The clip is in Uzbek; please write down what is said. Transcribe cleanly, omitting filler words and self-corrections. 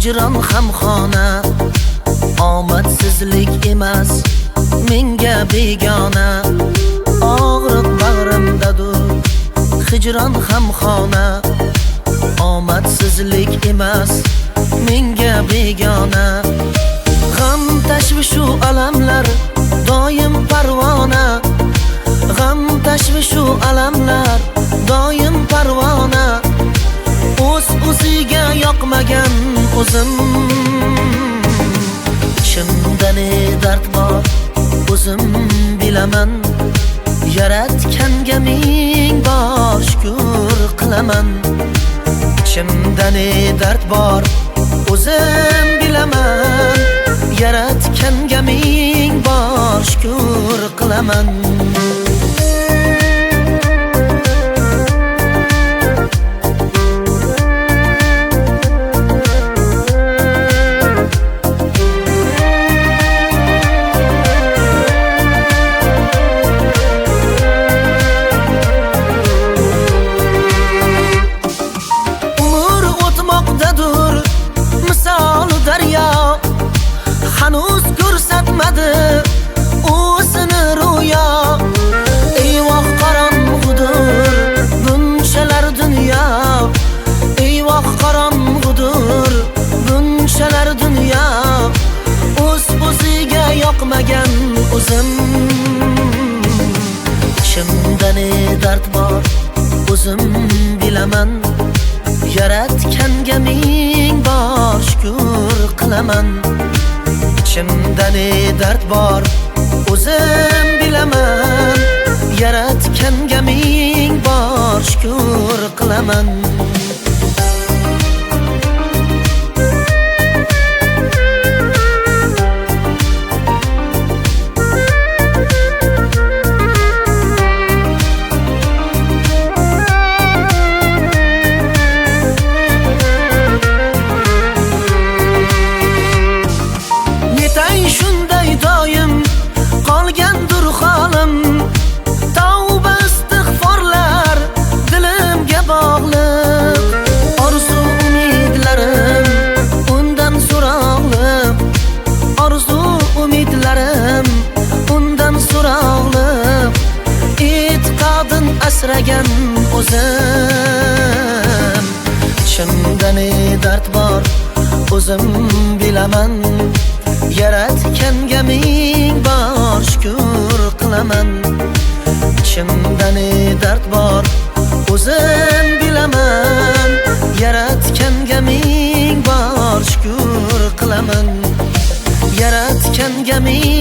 hijron ham xona, omadsizlik emas menga begona. Og'riq bag'rimdadur, hijron ham xona, omadsizlik emas menga begona. G'am tashvishu alamlar doim parvona, g'am tashvishu alamlar doim parvona. O'ziga yoqmagan o'zim, ichimda ne dard bor o'zim bilaman. Yaratganga ming bor shukr qilaman. Ichimda ne dard bor o'zim bilaman. Yaratganga ming bor shukr qilaman. Hanuz ko'rsatmadi o'zini ro'yo. Eyvoh qorong'udir bunchalar dunyo, eyvoh qorong'udir bunchalar dunyo. O'ziga yoqmagan o'zim, ichimda ne dard bor o'zim bilaman. Yaratganga ming bor shukr qilaman. İçimda ne dard bor o'zim bilaman. Yaratganga ming bor shukr qilaman. Shunday doim qolgandir holim, tavba istig'forlar dilimga bog'liq. Orzu umidlarim undan so'roqliq, orzu umidlarim undan so'roqliq. E'tiqodin asragan o'zim, ichimda ne dard bor o'zim bilaman. Yaratganga ming bor shukr qilaman. Ichimda ne dard bor o'zim bilaman. Yaratganga ming bor shukr qilaman. Yaratganga ming